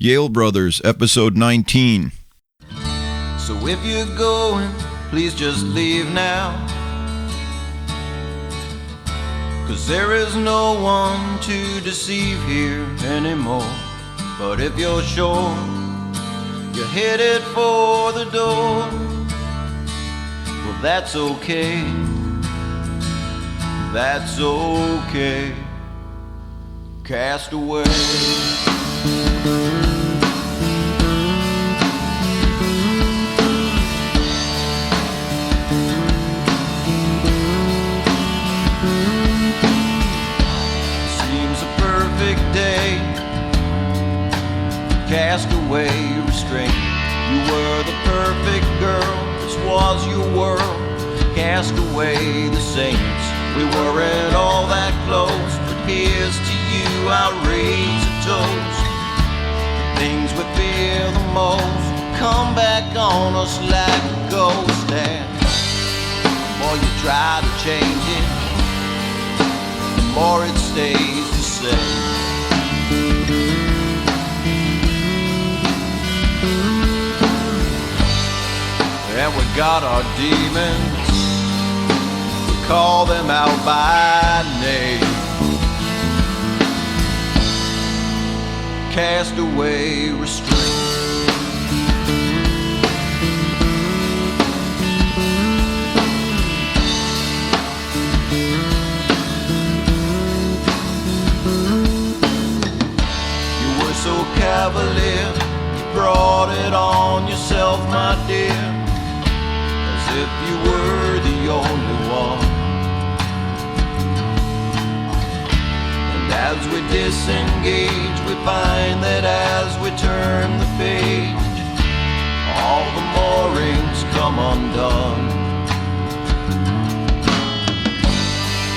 Yale Brothers, episode 19. So if you're going, please just leave now, 'cause there is no one to deceive here anymore. But if you're sure you're headed for the door, well, that's okay. That's okay. Castaway. Seems a perfect day. Castaway restraint. You were the perfect girl. This was your world. Castaway the saints. We weren't all that close, but here's to you, I'll raise a toast. The things we fear the most come back on us like a ghost. And the more you try to change it, the more it stays the same. And we got our demons, call them out by name. Castaway restraint. You were so cavalier, you brought it on yourself, my dear, as if you were the only one. As we disengage, we find that as we turn the page, all the moorings come undone.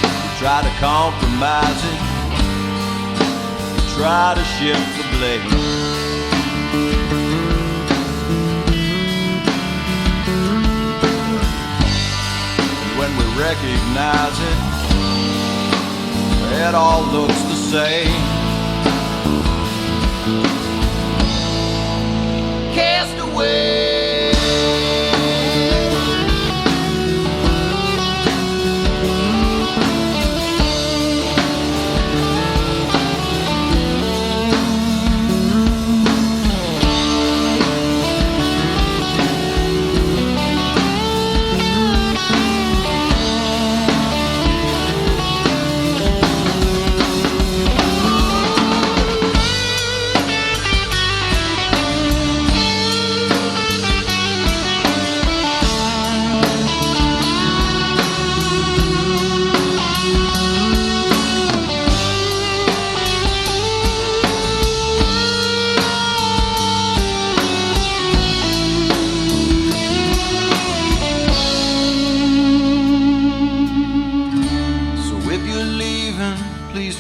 We try to compromise it, we try to shift the blame. And when we recognize it, it all looks the same. Castaway.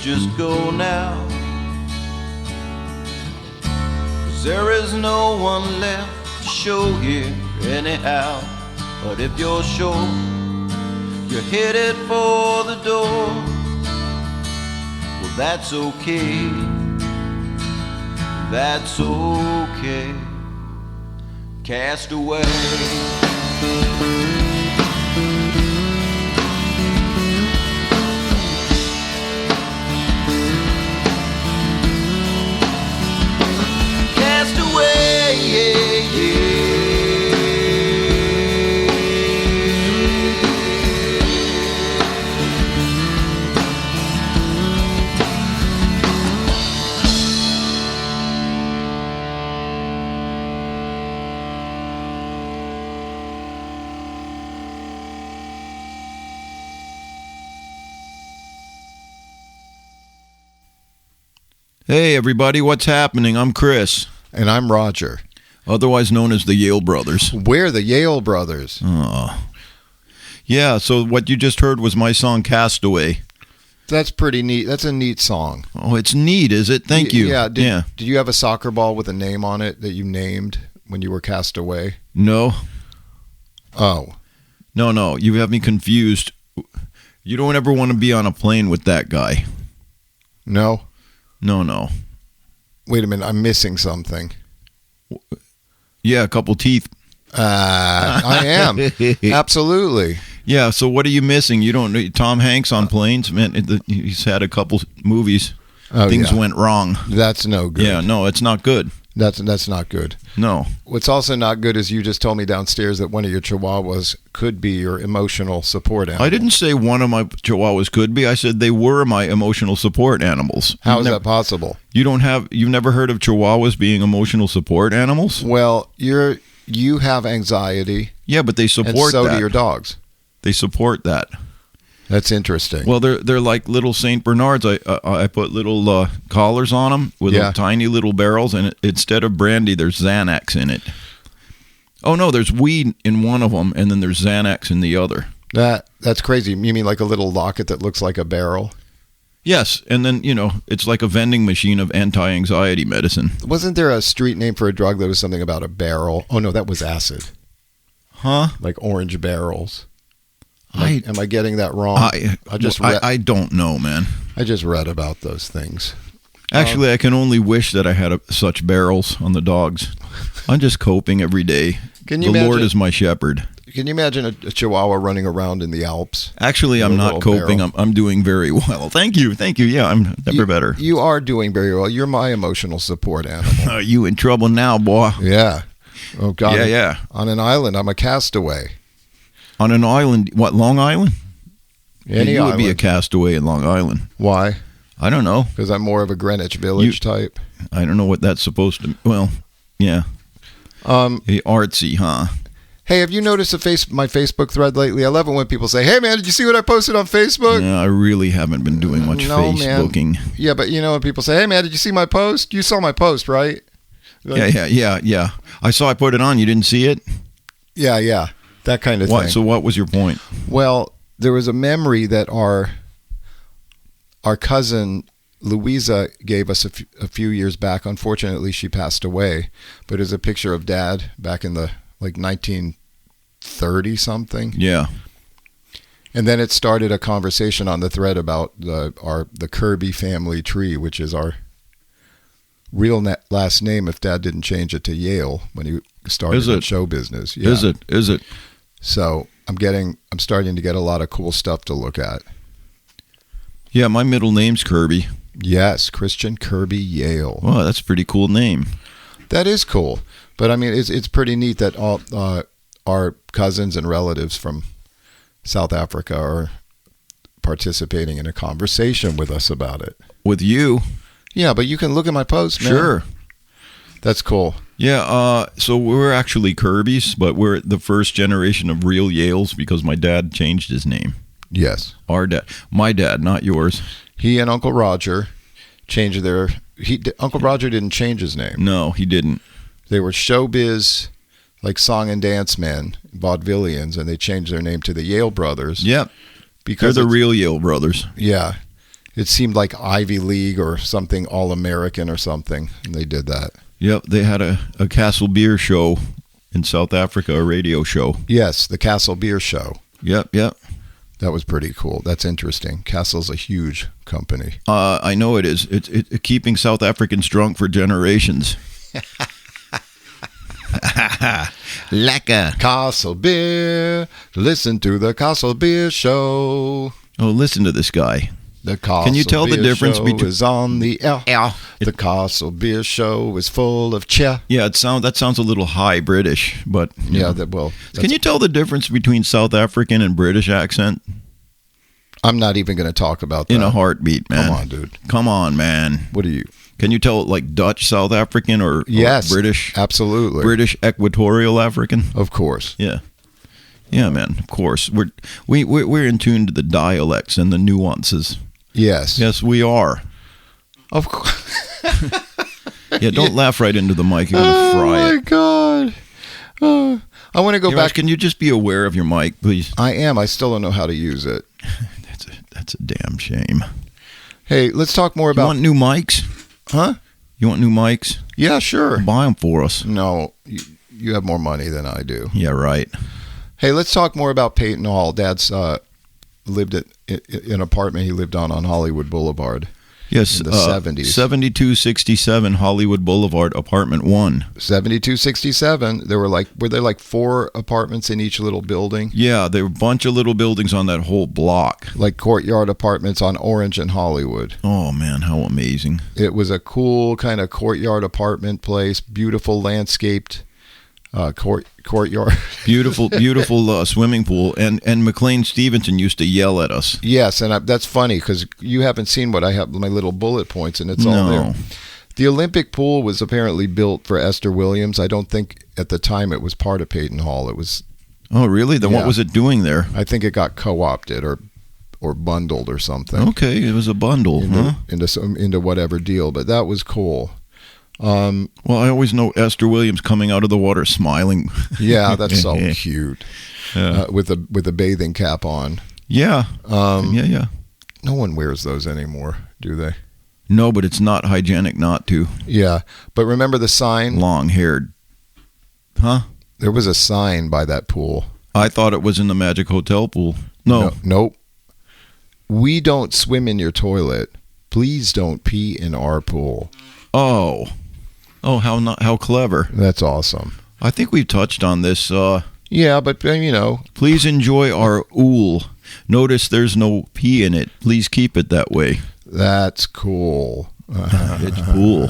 Just go now, 'cause there is no one left to show here anyhow. But if you're sure you're headed for the door, well, that's okay. That's okay. Castaway. Hey everybody, what's happening? I'm Chris. And I'm Roger. Otherwise known as the Yale Brothers. We're the Yale Brothers. Oh. Yeah, so what you just heard was my song Castaway. That's pretty neat. That's a neat song. Oh, it's neat, is it? Thank you. Yeah. Did you have a soccer ball with a name on it that you named when you were cast away? No. Oh. No, you have me confused. You don't ever want to be on a plane with that guy. No? No. Wait a minute, I'm missing something. Yeah, a couple teeth. I am. Absolutely. Yeah, so what are you missing? You don't know Tom Hanks on planes? Man, he's had a couple movies. Things went wrong. That's no good. Yeah, no, it's not good. That's not good. No. What's also not good is you just told me downstairs that one of your Chihuahuas could be your emotional support animal. I didn't say one of my Chihuahuas could be. I said they were my emotional support animals. How is that possible? You've never heard of Chihuahuas being emotional support animals? Well, you have anxiety. Yeah, but they support and so that. do your dogs. They support that. That's interesting. Well, they're like little Saint Bernards. I put little collars on them with tiny little barrels, and instead of brandy, there's Xanax in it. Oh no, there's weed in one of them, and then there's Xanax in the other. That's crazy. You mean like a little locket that looks like a barrel? Yes, and then it's like a vending machine of anti-anxiety medicine. Wasn't there a street name for a drug that was something about a barrel? Oh no, that was acid. Huh? Like orange barrels. Am I getting that wrong? I don't know, man. I just read about those things. Actually, I can only wish that I had such barrels on the dogs. I'm just coping every day. The Lord is my shepherd. Can you imagine a Chihuahua running around in the Alps? Actually, I'm not coping. I'm doing very well. Thank you. Yeah, I'm never better. You are doing very well. You're my emotional support animal. Are you in trouble now, boy? Yeah. Oh, God. Yeah. On an island, I'm a castaway. On an island, what, Long Island? Any you island. would be a castaway in Long Island. Why? I don't know. Because I'm more of a Greenwich Village type. I don't know what that's supposed to. Well, yeah. Artsy, huh? Hey, have you noticed my Facebook thread lately? I love it when people say, "Hey, man, did you see what I posted on Facebook?" Yeah, I really haven't been doing much Facebooking. Man. Yeah, but when people say, "Hey, man, did you see my post?" You saw my post, right? Like, yeah. I put it on. You didn't see it? Yeah. That kind of thing. So what was your point? Well, there was a memory that our cousin Louisa gave us a few years back. Unfortunately, she passed away. But it was a picture of Dad back in the 1930 something. Yeah. And then it started a conversation on the thread about the Kirby family tree, which is our real last name if Dad didn't change it to Yale when he started in show business. Yeah. Is it? So I'm starting to get a lot of cool stuff to look at. Yeah, my middle name's Kirby. Yes, Christian Kirby Yale. Well, that's a pretty cool name. That is cool. But I mean, it's pretty neat that all our cousins and relatives from South Africa are participating in a conversation with us about it. With you? Yeah, but you can look at my post, man. Sure. That's cool. Yeah, so we're actually Kirbys, but we're the first generation of real Yales because my dad changed his name. Yes. My dad, not yours. He and Uncle Roger changed Uncle Roger didn't change his name. No, he didn't. They were showbiz, like song and dance men, vaudevillians, and they changed their name to the Yale Brothers. Yep. Because they're the real Yale brothers. Yeah. It seemed like Ivy League or something All-American or something, and they did that. Yep, they had a Castle Beer show in South Africa, a radio show. Yes, the Castle Beer Show. Yep. That was pretty cool. That's interesting. Castle's a huge company. I know it is. It's keeping South Africans drunk for generations. Lekker. Castle Beer. Listen to the Castle Beer Show. Oh, listen to this guy. The Castle Can you tell Beer the difference Show between is on the air. The Castle Beer Show is full of cheer. Yeah, that sounds a little high British, but yeah, can you tell the difference between South African and British accent? I'm not even going to talk about that. In a heartbeat, man. Come on, dude. Come on, man. What are you? Can you tell like Dutch South African or British? Absolutely. British Equatorial African? Of course. Yeah. Yeah, man. Of course. We're in tune to the dialects and the nuances. Yes. Yes, we are. Of course. Yeah, don't laugh right into the mic. You're going to fry it. Oh, my God. I want to go back. Can you just be aware of your mic, please? I am. I still don't know how to use it. That's a damn shame. Hey, let's talk more about... You want new mics? Huh? You want new mics? Yeah, sure. Buy them for us. No, you have more money than I do. Yeah, right. Hey, let's talk more about Peyton Hall. Dad's lived in an apartment he lived on Hollywood Boulevard. Yes, in the 70s. 7267 Hollywood Boulevard, apartment 1. 7267. Were there like 4 apartments in each little building? Yeah, there were a bunch of little buildings on that whole block. Like courtyard apartments on Orange and Hollywood. Oh, man, how amazing. It was a cool kind of courtyard apartment place, beautiful landscaped courtyard. beautiful swimming pool. And McLean Stevenson used to yell at us. Yes, and that's funny because you haven't seen what I have, my little bullet points, and it's all there. The Olympic pool was apparently built for Esther Williams. I don't think at the time it was part of Peyton Hall. It was. Oh, really? Then what was it doing there? I think it got co-opted or bundled or something. Okay, it was a bundle, into whatever deal, but that was cool. Well, I always know Esther Williams coming out of the water smiling. Yeah, that's so cute. With a bathing cap on. Yeah. Yeah. No one wears those anymore, do they? No, but it's not hygienic not to. Yeah, but remember the sign? Long-haired. Huh? There was a sign by that pool. I thought it was in the Magic Hotel pool. No. Nope. We don't swim in your toilet. Please don't pee in our pool. Oh, how clever. That's awesome. I think we've touched on this. Yeah, but, Please enjoy our ool. Notice there's no pee in it. Please keep it that way. That's cool. It's cool.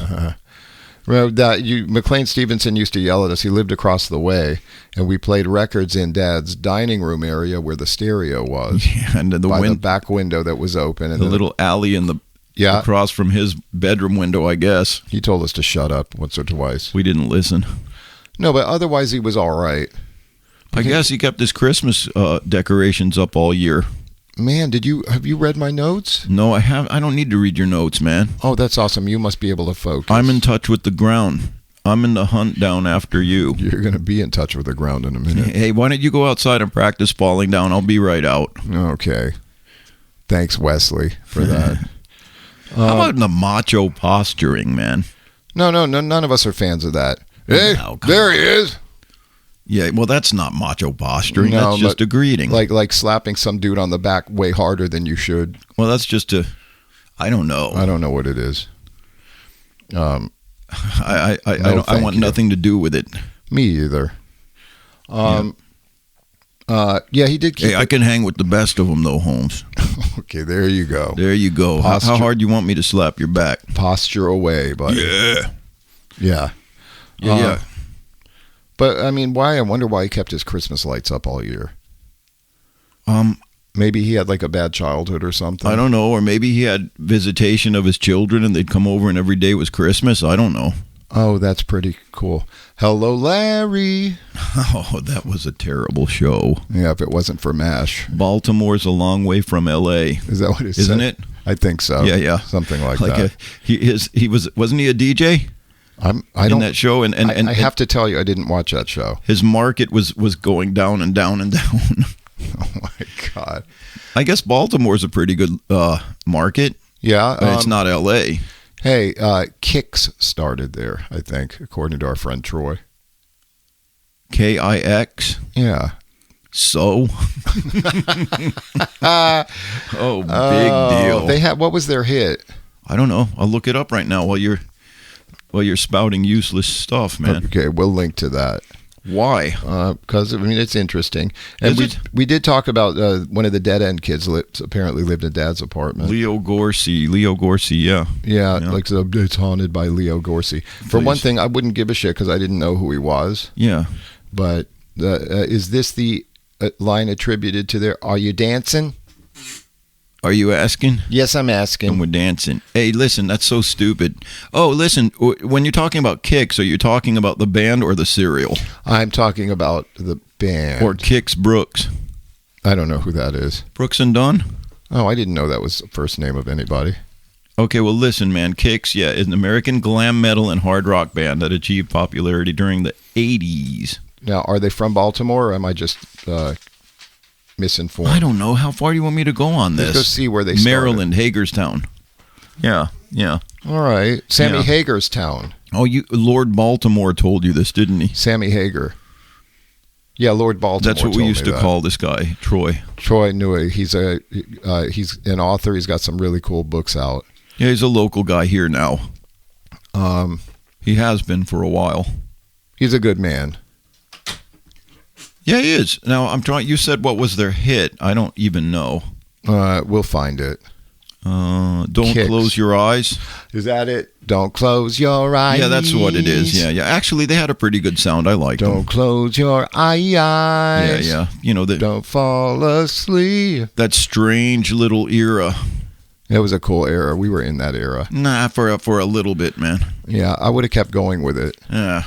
Well, McLean Stevenson used to yell at us. He lived across the way, and we played records in Dad's dining room area where the stereo was. Yeah, and the back window that was open. And the little alley in the... Yeah. Across from his bedroom window, I guess. He told us to shut up once or twice. We didn't listen. No, but otherwise he was all right. I guess he kept his Christmas decorations up all year. Man, have you read my notes? No, I don't need to read your notes, man. Oh, that's awesome. You must be able to focus. I'm in touch with the ground. I'm in the hunt down after you. You're going to be in touch with the ground in a minute. Hey, why don't you go outside and practice falling down? I'll be right out. Okay. Thanks, Wesley, for that. How about the macho posturing, man? No, none of us are fans of that. Hey, there he is. Yeah, well, that's not macho posturing. That's just a greeting. Like slapping some dude on the back way harder than you should. Well, that's just I don't know. I don't know what it is. I want nothing to do with it. Me either. Yeah, he did keep I can hang with the best of them, though, Holmes. Okay, there you go. There you go. How hard do you want me to slap your back? Posture away, buddy. Yeah. Yeah. But, why? I wonder why he kept his Christmas lights up all year. Maybe he had like a bad childhood or something. I don't know. Or maybe he had visitation of his children and they'd come over and every day was Christmas. I don't know. Oh, that's pretty cool. Hello, Larry. Oh, that was a terrible show. Yeah, if it wasn't for MASH. Baltimore's a long way from L.A. Is that what it Isn't said? it? I think so. Yeah. Something like that. Wasn't he a DJ? In that show? And I have to tell you, I didn't watch that show. His market was going down and down and down. Oh, my God. I guess Baltimore's a pretty good market. Yeah. It's not L.A. Hey, Kix started there, I think, according to our friend Troy. Kix? Yeah. So? Oh, big deal. They had, what was their hit? I don't know. I'll look it up right now while you're spouting useless stuff, man. Okay, we'll link to that. Why? Because it's interesting, and we did talk about one of the dead end kids apparently lived in Dad's apartment. Leo Gorsey, yeah. Like so it's haunted by Leo Gorsey. For one thing, I wouldn't give a shit because I didn't know who he was. Yeah, but is this the line attributed to their? Are you dancing? Are you asking? Yes, I'm asking. And we're dancing. Hey, listen, that's so stupid. Oh, listen, when you're talking about Kix, are you talking about the band or the cereal? I'm talking about the band. Or Kix Brooks. I don't know who that is. Brooks and Dunn? Oh, I didn't know that was the first name of anybody. Okay, well, listen, man. Kix, is an American glam metal and hard rock band that achieved popularity during the 80s. Now, are they from Baltimore, or am I just misinformed? I don't know. How far do you want me to go on this? Let's go see where they started. Maryland, Hagerstown. Yeah. All right. Sammy Hagerstown. Oh, Lord Baltimore told you this, didn't he? Sammy Hager. Yeah, Lord Baltimore. That's what we used to call this guy, Troy. Troy Nooe. He's an author. He's got some really cool books out. Yeah, he's a local guy here now. He has been for a while. He's a good man. Yeah, he is. Now, I'm trying. You said what was their hit? I don't even know. We'll find it. Don't Kicks. Close Your Eyes. Is that it? Don't close your eyes. Yeah, that's what it is. Yeah. Actually, they had a pretty good sound. I liked them. Don't close your eyes. Yeah. You know, don't fall asleep. That strange little era. It was a cool era. We were in that era. Nah, for a little bit, man. Yeah, I would have kept going with it. Yeah,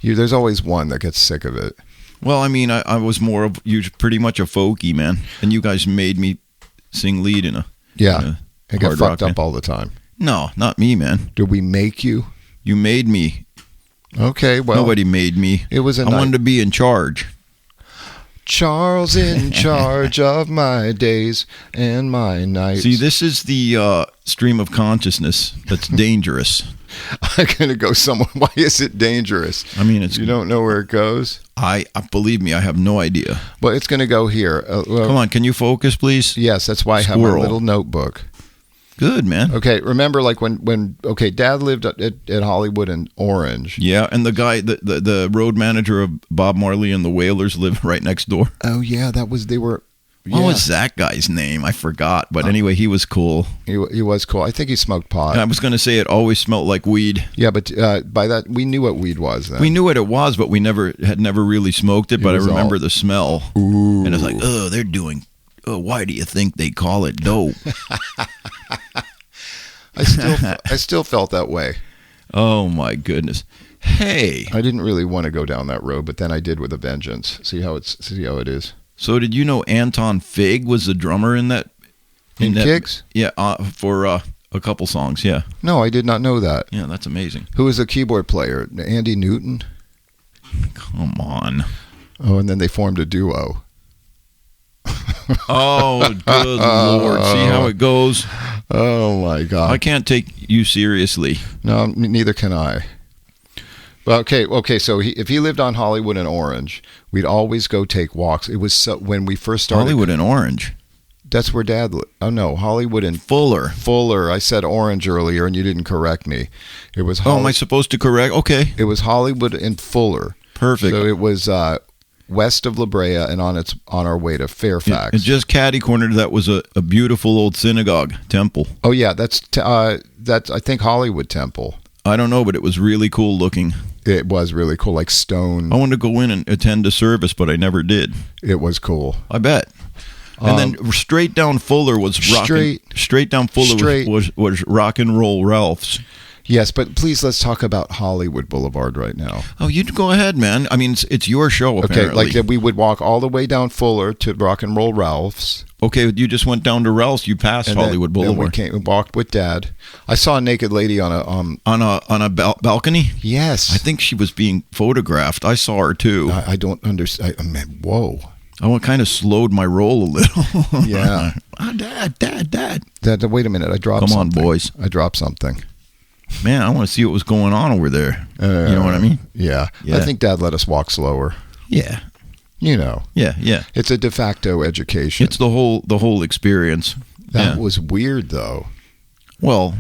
There's always one that gets sick of it. Well, I mean, I was more of pretty much a folky, man. And you guys made me sing lead in a I get fucked up all the time. No, not me, man. Did we make you? You made me. Okay, well. Nobody made me. It was I wanted to be in charge. Charles in charge of my days and my nights. See, this is the stream of consciousness that's dangerous. I'm going to go somewhere. Why is it dangerous? I mean, you don't know where it goes? I believe me, I have no idea. Well, it's going to go here. Come on, can you focus, please? Yes, that's why I have a little notebook. Good, man. Okay, remember like when Dad lived at Hollywood and Orange. Yeah, and the guy, the road manager of Bob Marley and the Wailers lived right next door. Oh, yeah, they were... What was that guy's name? I forgot. But anyway, he was cool. He was cool. I think he smoked pot. I was going to say it always smelled like weed. Yeah, but by that, we knew what weed was then. We knew what it was, but we had never really smoked it. But I remember the smell. Ooh. And it's like, they're doing... why do you think they call it dope? I still felt that way. Oh, my goodness. Hey. I didn't really want to go down that road, but then I did with a vengeance. See how it is. So did you know Anton Fig was the drummer in that? In Kicks? Yeah, for a couple songs, yeah. No, I did not know that. Yeah, that's amazing. Who was the keyboard player? Andy Newton? Come on. Oh, and then they formed a duo. Oh, good Lord. See how it goes? Oh, my God. I can't take you seriously. No, neither can I. Well, okay. So if he lived on Hollywood and Orange, we'd always go take walks. It was when we first started. Hollywood and Orange? That's where Dad lived. Oh, no, Hollywood and... Fuller. I said Orange earlier, and you didn't correct me. It was... am I supposed to correct? Okay. It was Hollywood and Fuller. Perfect. So it was west of La Brea and on our way to Fairfax. And just catty-cornered, that was a beautiful old synagogue temple. Oh, yeah, that's I think, Hollywood Temple. I don't know, but it was really cool looking. It was really cool, like stone. I wanted to go in and attend a service, but I never did. It was cool. I bet. And then straight down Fuller was was Rock and Roll Ralph's. Yes, but please let's talk about Hollywood Boulevard right now. Oh, you go ahead, man. I mean, it's your show, apparently. Okay, like we would walk all the way down Fuller to Rock and Roll Ralph's. Okay, you just went down to Ralph's. You passed Hollywood Boulevard. Then we walked with Dad. I saw a naked lady on a balcony. Yes, I think she was being photographed. I saw her too. I don't understand. I mean, whoa. I kind of slowed my roll a little. Yeah. Dad, wait a minute. I dropped something. Come on, boys. I dropped something. Man, I want to see what was going on over there. You know what I mean? Yeah. I think Dad let us walk slower. Yeah. You know. Yeah. It's a de facto education. It's the whole experience. That was weird, though. Well,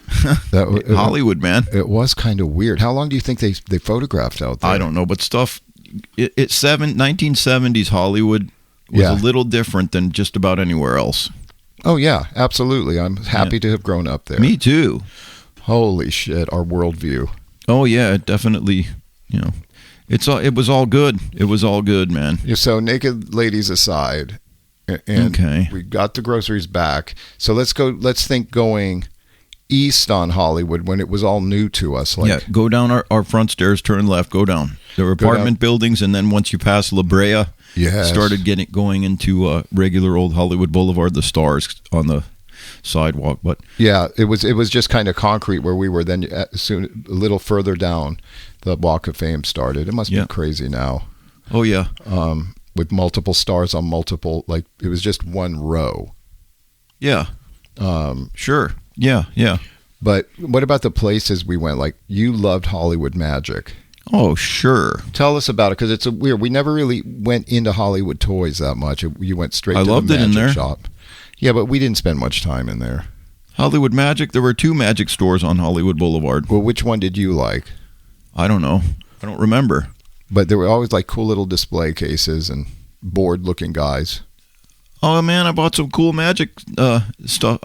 Hollywood, man. It was kind of weird. How long do you think they photographed out there? I don't know, but stuff... 1970s Hollywood was a little different than just about anywhere else. Oh, yeah, absolutely. I'm happy to have grown up there. Me too. Holy shit, our worldview. Oh, yeah, it definitely, it was all good. It was all good, man. So naked ladies aside, and we got the groceries back. So let's think going east on Hollywood when it was all new to us. Go down our front stairs, turn left, go down. There were apartment buildings, and then once you pass La Brea, started going into regular old Hollywood Boulevard, the stars on the sidewalk. But yeah, it was just kind of concrete where we were. Then soon a little further down, the Walk of Fame started. It must be crazy now. Oh yeah, with multiple stars on multiple, like it was just one row. Yeah, sure. Yeah. But what about the places we went? Like, you loved Hollywood Magic. Oh, sure. Tell us about it, because it's weird. We never really went into Hollywood Toys that much. You went straight to the magic shop. Yeah, but we didn't spend much time in there. Hollywood Magic. There were 2 magic stores on Hollywood Boulevard. Well, which one did you like? I don't know. I don't remember. But there were always like cool little display cases and bored-looking guys. Oh man, I bought some cool magic stuff.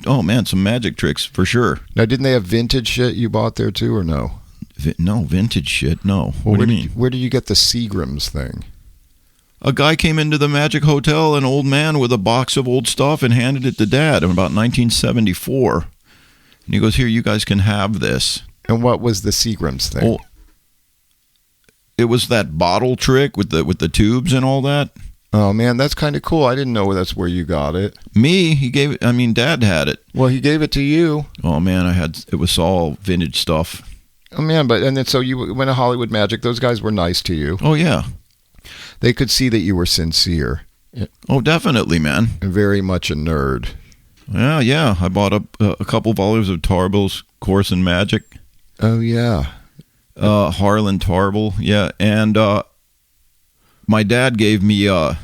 Oh man, some magic tricks for sure. Now, didn't they have vintage shit you bought there too, or no? No vintage shit. No. Well, what do you mean? Where did you get the Seagrams thing? A guy came into the Magic Hotel, an old man with a box of old stuff, and handed it to Dad in about 1974. And he goes, "Here, you guys can have this." And what was the Seagrams thing? Oh, it was that bottle trick with the tubes and all that. Oh man, that's kind of cool. I didn't know that's where you got it. Dad had it. Well, he gave it to you. Oh man, it was all vintage stuff. Oh man, so you went to Hollywood Magic. Those guys were nice to you. Oh yeah. They could see that you were sincere. Oh, definitely, man. And very much a nerd. Yeah. I bought a couple volumes of Tarbell's Course in Magic. Oh yeah. Harlan Tarbell, yeah, and my dad gave me a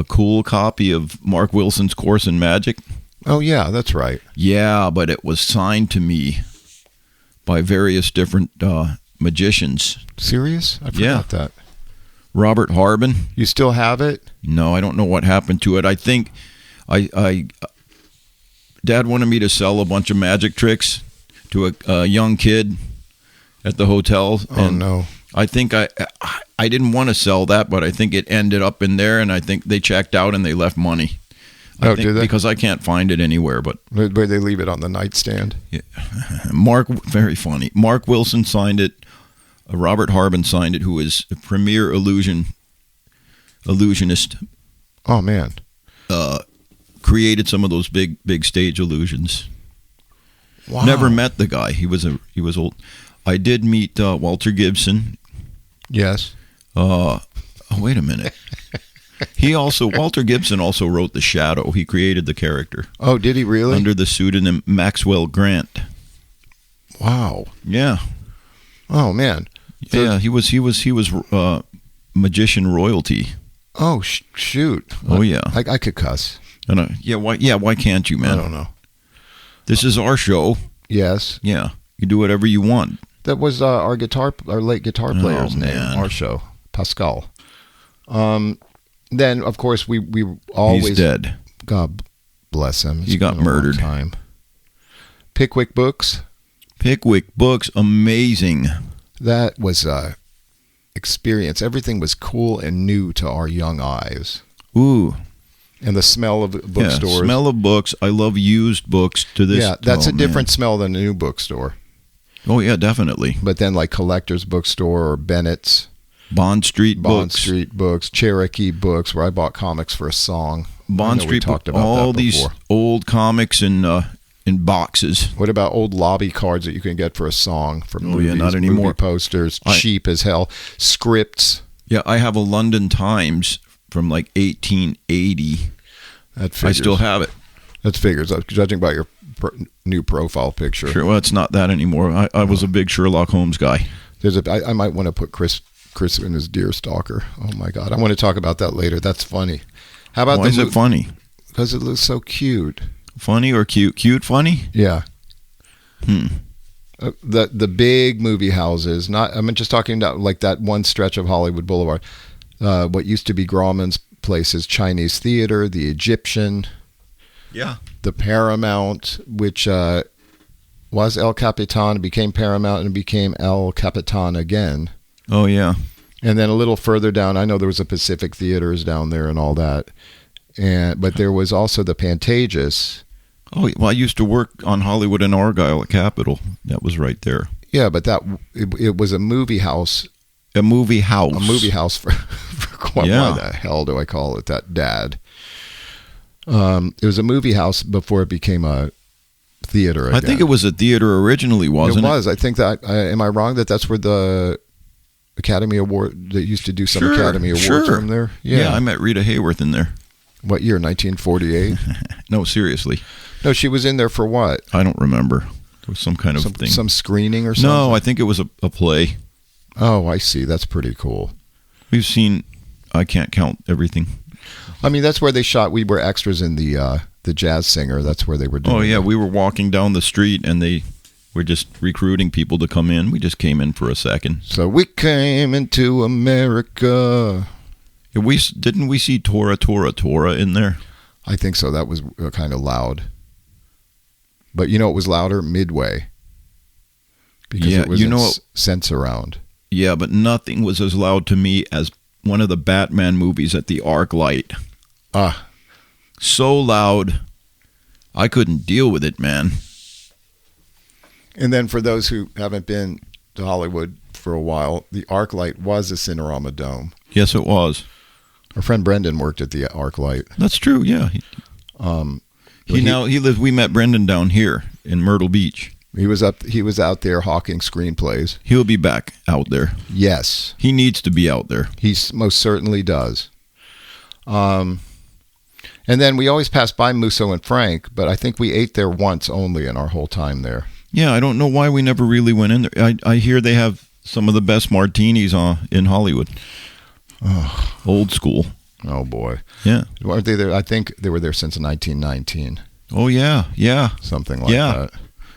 cool copy of Mark Wilson's Course in Magic. Oh yeah, that's right. Yeah, but it was signed to me by various different magicians. Serious? I forgot that. Robert Harbin. You still have it? No, I don't know what happened to it. I think Dad wanted me to sell a bunch of magic tricks to a young kid at the hotel. Oh, no. I think I didn't want to sell that, but I think it ended up in there, and I think they checked out and they left money. Did they? Because I can't find it anywhere. But where they leave it on the nightstand? Yeah. Very funny. Mark Wilson signed it. Robert Harbin signed it, who is a premier illusionist. Oh man. Created some of those big stage illusions. Wow. Never met the guy. He was old. I did meet Walter Gibson. Yes. Wait a minute. Walter Gibson also wrote The Shadow. He created the character. Oh, did he really? Under the pseudonym Maxwell Grant. Wow. Yeah. Oh man. Yeah, he was magician royalty. Oh shoot. Oh yeah. I could cuss. Why can't you, man? I don't know. This is our show. Yes. Yeah. You do whatever you want. That was our late guitar player's name. Our show, Pascal. Then of course we always. He's dead. God bless him. He got murdered. Pickwick books. Pickwick books, amazing. That was a experience. Everything was cool and new to our young eyes. Ooh. And the smell of bookstores. Yeah, smell of books. I love used books to this. Yeah, that's a different smell than a new bookstore. Oh, yeah, definitely. But then like Collector's Bookstore or Bennett's. Bond Street Books, Cherokee Books, where I bought comics for a song. Bond Street, talked about all these old comics in boxes. What about old lobby cards that you can get for a song from movies? Yeah, not anymore. Movie posters, cheap as hell. Scripts. Yeah, I have a London Times from like 1880. That figures. I still have it. That figures. Judging by your new profile picture. Sure. Well, it's not that anymore. I was a big Sherlock Holmes guy. I might want to put Chris in his Deerstalker. Oh my God, I want to talk about that later. That's funny. How about why is it funny? Because it looks so cute. Funny or cute? Cute funny? Yeah. The big movie houses. I'm just talking about like that one stretch of Hollywood Boulevard. What used to be Grauman's places, Chinese Theater, the Egyptian. Yeah. The Paramount, which was El Capitan, became Paramount and became El Capitan again. Oh, yeah. And then a little further down, I know there was a Pacific Theaters down there and all that. But there was also the Pantages. Oh, well, I used to work on Hollywood and Argyle at Capitol. That was right there. Yeah, but it was a movie house. A movie house. A movie house for why the hell do I call it that, Dad? It was a movie house before it became a theater again. I think it was a theater originally, wasn't it? It was. I think that. Am I wrong that that's where the Academy Award, they used to do some Academy Awards from there? Yeah, I met Rita Hayworth in there. What year, 1948? No, seriously. No, she was in there for what? I don't remember. There was some kind of thing. Some screening or something? No, I think it was a play. Oh, I see. That's pretty cool. We've seen, I can't count everything. I mean, that's where they shot. We were extras in the Jazz Singer. That's where they were doing. Oh yeah, we were walking down the street and they were just recruiting people to come in. We just came in for a second. So we came into America. Didn't we see Tora Tora Tora in there? I think so. That was kind of loud. But you know it was louder? Midway. Because it was sense around. Yeah, but nothing was as loud to me as one of the Batman movies at the ArcLight. So loud, I couldn't deal with it, man. And then for those who haven't been to Hollywood for a while, the ArcLight was a Cinerama Dome. Yes, it was. Our friend Brendan worked at the ArcLight. That's true, yeah. He lives. We met Brendan down here in Myrtle Beach. He was out there hawking screenplays. He'll be back out there. Yes. He needs to be out there. He most certainly does. And then we always passed by Musso and Frank, but I think we ate there once only in our whole time there. Yeah, I don't know why we never really went in there. I hear they have some of the best martinis in Hollywood. Oh. Old school. Oh, boy. Yeah. Weren't they there? I think they were there since 1919. Oh, yeah. Something like that.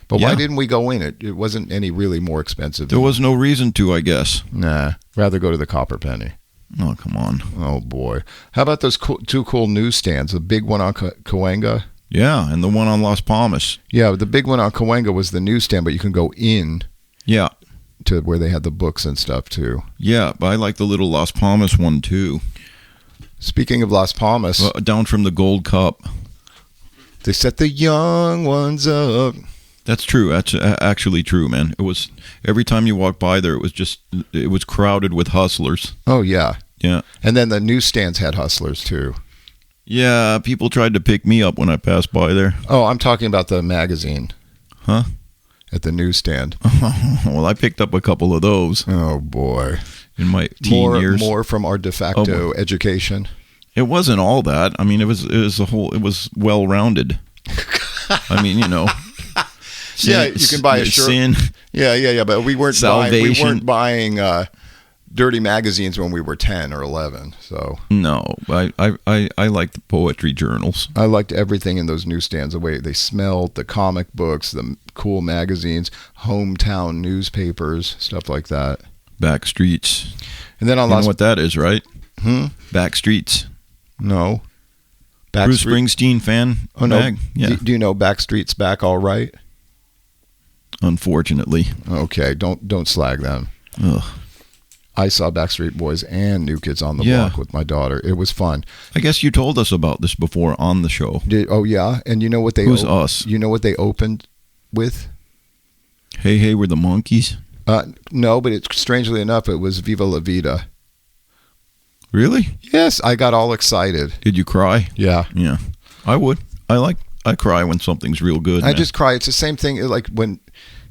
But why didn't we go in? It wasn't any really more expensive. There was no reason to, I guess. Nah. Rather go to the Copper Penny. Oh, come on. Oh, boy. How about those two cool newsstands? The big one on Cahuenga? Yeah, and the one on Las Palmas. Yeah, the big one on Cahuenga was the newsstand, but you can go in. Yeah. To where they had the books and stuff, too. Yeah, but I like the little Las Palmas one, too. Speaking of Las Palmas. Down from the Gold Cup. They set the young ones up. That's true. That's actually true, man. It was every time you walk by there, it was crowded with hustlers. Oh, yeah. Yeah. And then the newsstands had hustlers, too. Yeah, people tried to pick me up when I passed by there. Oh, I'm talking about the magazine. Huh? At the newsstand. Well, I picked up a couple of those. Oh, boy. In my teen years. More from our de facto education. It wasn't all that. I mean, it was well-rounded. I mean, you know. Yeah, you can buy a shirt. Sin. Yeah, but we weren't salvation. buying dirty magazines when we were 10 or 11. So no, I liked the poetry journals. I liked everything in those newsstands. The way they smelled, the comic books, the cool magazines, hometown newspapers, stuff like that. Back streets. And then on you know what that is, right? Back streets. No. Bruce Springsteen fan. Oh no. Mag? Yeah. Do you know Backstreet's Back All Right? Unfortunately. Okay, don't slag them. Ugh. I saw Backstreet Boys and New Kids on the Block with my daughter. It was fun. I guess you told us about this before on the show. Oh yeah, and you know what they? Who's us? You know what they opened with? Hey, we're the Monkees. No, but strangely enough, it was Viva La Vida. Really? Yes, I got all excited. Did you cry? Yeah. Yeah. I would. I cry when something's real good. I just cry. It's the same thing like when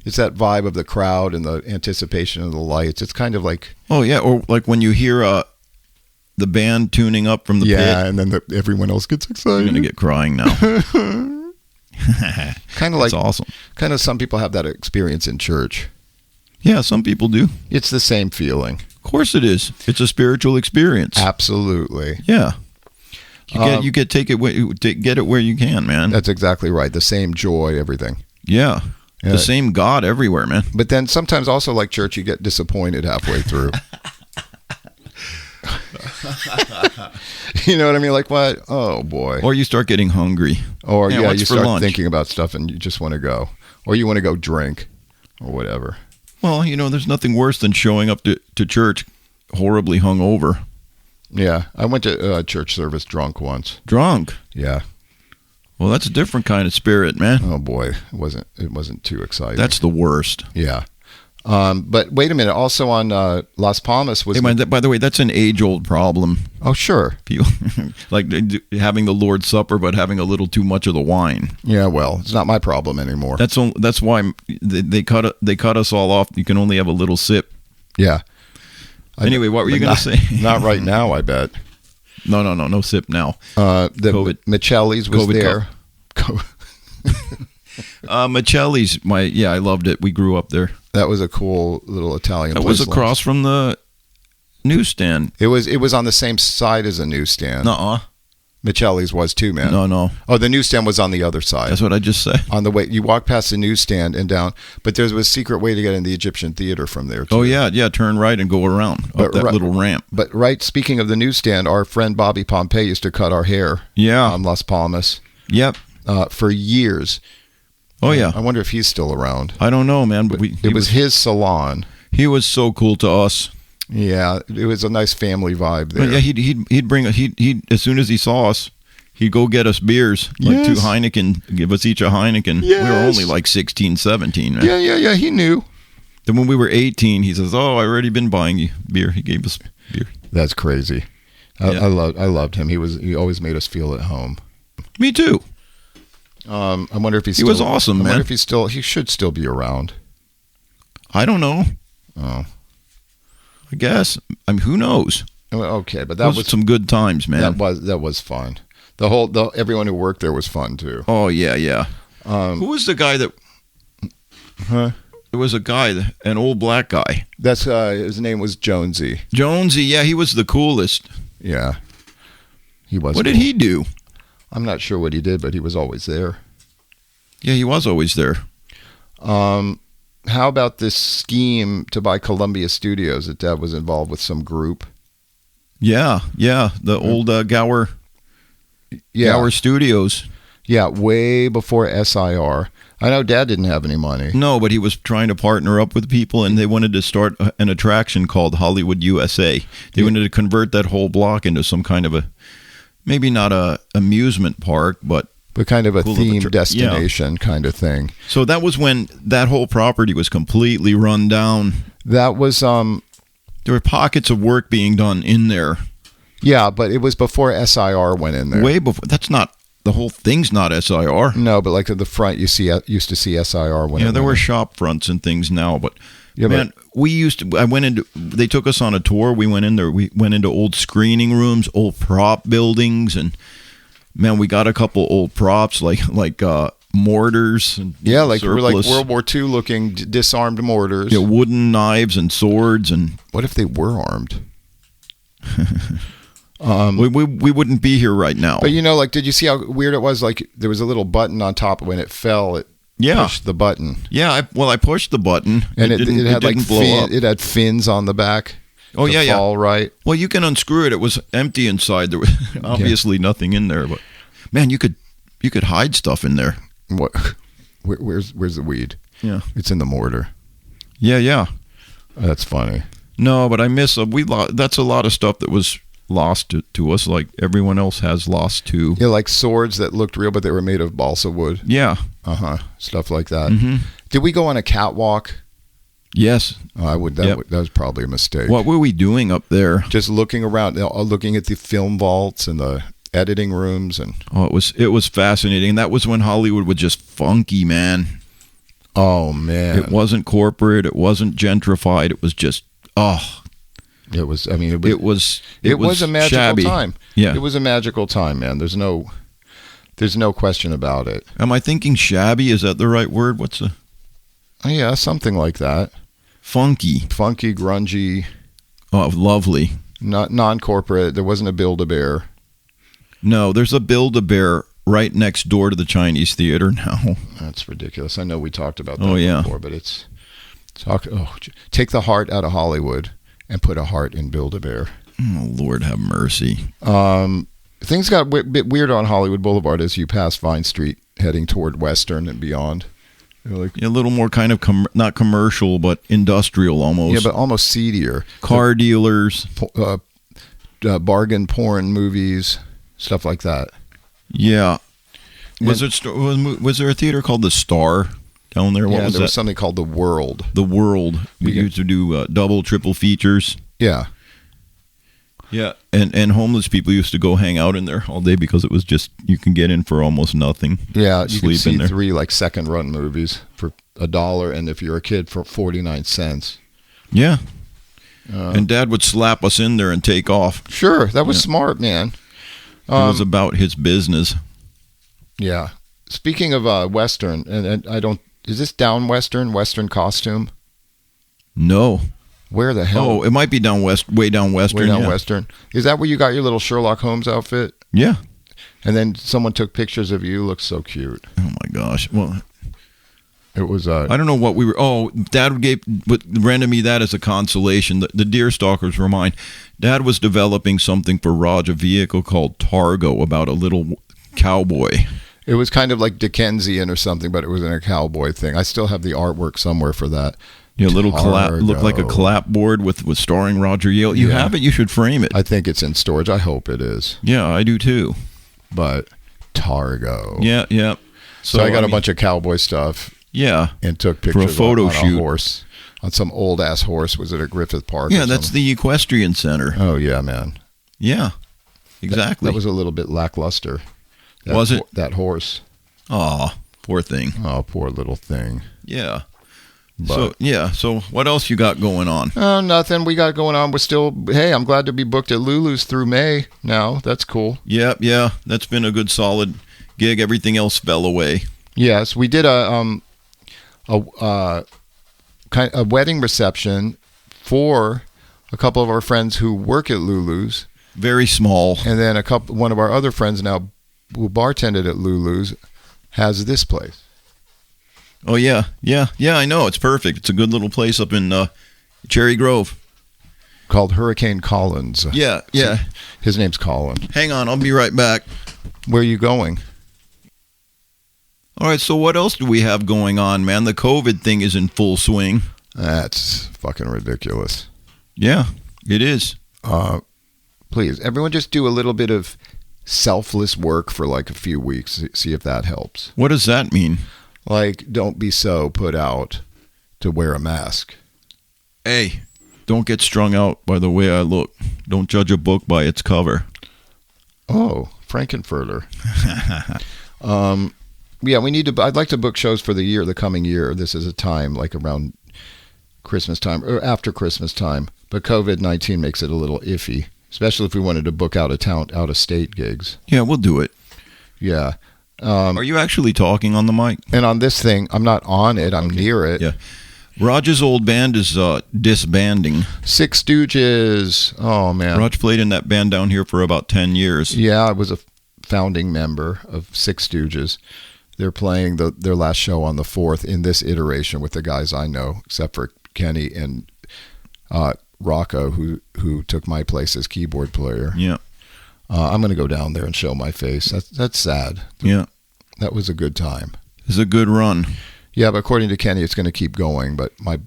it's that vibe of the crowd and the anticipation of the lights. It's kind of like... Oh, yeah. Or like when you hear the band tuning up from the pit. Yeah, and then everyone else gets excited. I'm going to get crying now. Kind of like... That's awesome. Kind of some people have that experience in church. Yeah, some people do. It's the same feeling. Of course it is. It's a spiritual experience. Absolutely. Yeah. Get it where you can, man. That's exactly right. The same joy, everything. Yeah. The same God everywhere, man. But then sometimes also like church, you get disappointed halfway through. You know what I mean? Like what? Oh boy. Or you start getting hungry. Or you start lunch? Thinking about stuff and you just want to go. Or you want to go drink or whatever. Well, there's nothing worse than showing up to church horribly hungover. Yeah, I went to a church service drunk once. Drunk? Yeah. Well, that's a different kind of spirit, man. Oh boy, it wasn't too exciting. That's the worst. Yeah. But wait a minute. Also on Las Palmas was. Hey, by the way, that's an age-old problem. Oh sure. People like having the Lord's Supper, but having a little too much of the wine. Yeah, well, it's not my problem anymore. That's why they cut us all off. You can only have a little sip. Yeah. Anyway, what were you going to say? Not right now, I bet. No sip now. The COVID. Miceli's was COVID there. Miceli's, I loved it. We grew up there. That was a cool little Italian place. It was across from the newsstand. It was on the same side as a newsstand. Nuh-uh. Miceli's was too, man. No. Oh, the newsstand was on the other side. That's what I just said. On the way, you walk past the newsstand and down, but there was a secret way to get in the Egyptian theater from there, too. Oh, yeah. Turn right and go around up that little ramp. But speaking of the newsstand, our friend Bobby Pompey used to cut our hair on Las Palmas. Yep. For years. Oh, yeah. I wonder if he's still around. I don't know, man. But it was his salon. He was so cool to us. Yeah, it was a nice family vibe there. But yeah, he'd bring he as soon as he saw us, he'd go get us beers, like 2 Heineken, give us each a Heineken. Yes. We were only like 16, 17. Man. Yeah, he knew. Then when we were 18, he says, "Oh, I've already been buying you beer." He gave us beer. That's crazy. I loved him. He always made us feel at home. Me too. I wonder if he was awesome, man. I wonder if he should still be around. I don't know. Oh. I guess. I mean, who knows? Okay, but that was some good times, man. That was fun. Everyone who worked there was fun too. Oh yeah. Who was the guy that? Huh? There was a guy, an old black guy. That's his name was Jonesy. Jonesy, yeah, he was the coolest. Yeah, he was. What did he do? I'm not sure what he did, but he was always there. Yeah, he was always there. How about this scheme to buy Columbia Studios that Dad was involved with some group? Yeah, the old Gower Studios. Yeah, way before SIR. I know Dad didn't have any money. No, but he was trying to partner up with people, and they wanted to start an attraction called Hollywood USA. They wanted to convert that whole block into some kind of maybe not a amusement park, but kind of a themed destination kind of thing. So that was when that whole property was completely run down. That was there were pockets of work being done in there. Yeah, but it was before SIR went in there. Way before. That's not the whole thing's not SIR. No, but like at the front, used to see SIR when. Yeah, there were shop fronts and things now, but man, we used to. I went into. They took us on a tour. We went in there. We went into old screening rooms, old prop buildings, and man, we got a couple old props like mortars. And like World War II looking disarmed mortars. Yeah, wooden knives and swords. And what if they were armed? We wouldn't be here right now. But did you see how weird it was? Like there was a little button on top. When it fell, it pushed the button. Yeah, I pushed the button, and it had didn't blow up. It had fins on the back. Oh yeah, fall right. Well, you can unscrew it. It was empty inside. There was obviously nothing in there, but man, you could hide stuff in there. What? Where's the weed? Yeah, it's in the mortar. Yeah. That's funny. No, but I miss that's a lot of stuff that was lost to us, like everyone else has lost too. Yeah, like swords that looked real, but they were made of balsa wood. Yeah. Stuff like that. Mm-hmm. Did we go on a catwalk? Yes. That was probably a mistake. What were we doing up there? Just looking around, looking at the film vaults and the editing rooms, and it was fascinating. That was when Hollywood was just funky, man. Oh man, it wasn't corporate. It wasn't gentrified. It was just It was. I mean, it was a magical shabby. time. Yeah, it was a magical time, man. There's no question about it. Am I thinking shabby? Is that the right word? What's the? Yeah, something like that. Funky, grungy. Oh, lovely. Not non-corporate. There wasn't a Build-A-Bear. No, there's a Build-A-Bear right next door to the Chinese Theater now. That's ridiculous. I know we talked about that before, but take the heart out of Hollywood and put a heart in Build-A-Bear. Oh, Lord have mercy. Things got a bit weird on Hollywood Boulevard as you pass Vine Street heading toward Western and beyond. A little more kind of not commercial, but industrial almost. Yeah, but almost seedier. Car dealers. Bargain porn movies, stuff like that. Yeah. Was there a theater called The Star down there? What was there was something called The World. The World. We used to do double, triple features. Yeah. Yeah, and homeless people used to go hang out in there all day because it was just, you can get in for almost nothing. Yeah, you can see in there. 3 second run movies for $1, and if you're a kid for 49 cents. Yeah. And Dad would slap us in there and take off. Sure, that was smart, man. It was about his business. Yeah. Speaking of Western, and is this down Western costume? No. Where the hell? Oh, it might be way down Western. Way down Western. Is that where you got your little Sherlock Holmes outfit? Yeah. And then someone took pictures of you. Looks so cute. Oh my gosh. Well, it was. I don't know what we were. Oh, Dad rented me that as a consolation. The deer stalkers were mine. Dad was developing something for Raj, a vehicle called Targo, about a little cowboy. It was kind of like Dickensian or something, but it was in a cowboy thing. I still have the artwork somewhere for that. Yeah, a little looked like a clapboard with starring Roger Yale. You have it? You should frame it. I think it's in storage. I hope it is. Yeah, I do too. But Targo. Yeah. So I got a bunch of cowboy stuff. Yeah. And took pictures for a photo on shoot. A horse. On some old-ass horse. Was it at Griffith Park? Yeah, that's the Equestrian Center. Oh, yeah, man. Yeah, exactly. That was a little bit lackluster. Was it? That horse. Oh, poor thing. Oh, poor little thing. Yeah. So what else you got going on? Oh, nothing. We got going on. We're still, hey, I'm glad to be booked at Lulu's through May now. That's cool. Yeah. That's been a good solid gig. Everything else fell away. Yes, we did a wedding reception for a couple of our friends who work at Lulu's. Very small. And then one of our other friends now who bartended at Lulu's has this place. Oh, yeah, I know. It's perfect. It's a good little place up in Cherry Grove. Called Hurricane Collins. Yeah. His name's Colin. Hang on, I'll be right back. Where are you going? All right, so what else do we have going on, man? The COVID thing is in full swing. That's fucking ridiculous. Yeah, it is. Please, everyone just do a little bit of selfless work for like a few weeks. See if that helps. What does that mean? Like, don't be so put out to wear a mask. Hey, don't get strung out by the way I look. Don't judge a book by its cover. Oh, Frankenfurter. Yeah, we need to. I'd like to book shows for the coming year. This is a time like around Christmas time or after Christmas time. But COVID-19 makes it a little iffy, especially if we wanted to book out of state gigs. Yeah, we'll do it. Yeah. Are you actually talking on the mic? And on this thing, I'm not on it. I'm near it. Yeah. Roger's old band is disbanding. Six Stooges. Oh, man. Roger played in that band down here for about 10 years. Yeah, I was a founding member of Six Stooges. They're playing their last show on the 4th in this iteration with the guys I know, except for Kenny and Rocco, who took my place as keyboard player. Yeah. I'm going to go down there and show my face. That's sad. Yeah. That was a good time. It's a good run. Yeah, but according to Kenny, it's going to keep going. But my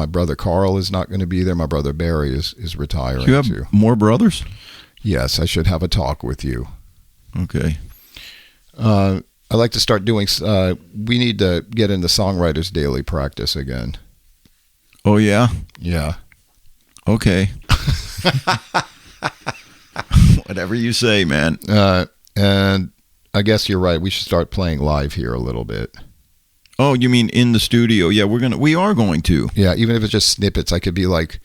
brother Carl is not going to be there. My brother Barry is retiring. Do you have too. More brothers? Yes, I should have a talk with you. Okay. I like to start doing. We need to get into Songwriters Daily practice again. Oh yeah. Yeah. Okay. Whatever you say, man. And I guess you're right. We should start playing live here a little bit. Oh, you mean in the studio? Yeah, we are going to. Yeah, even if it's just snippets, I could be like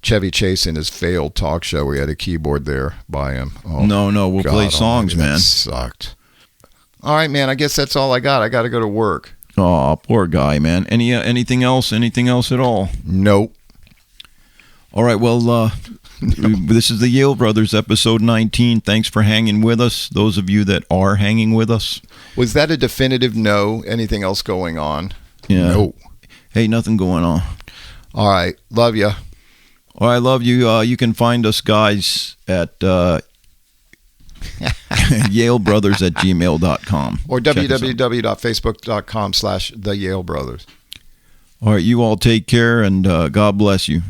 Chevy Chase in his failed talk show. We had a keyboard there by him. Oh, no, we'll play songs, man. That sucked. All right, man. I guess that's all I got. I got to go to work. Oh, poor guy, man. Anything else? Anything else at all? Nope. All right. Well, this is the Yale Brothers, episode 19. Thanks for hanging with us. Those of you that are hanging with us. Was that a definitive no? Anything else going on? Yeah. No. Hey, nothing going on. All right. Love you. All right, love you. You can find us, guys, at YaleBrothers@gmail.com. Or www.facebook.com/the Yale Brothers. All right, you all take care, and God bless you.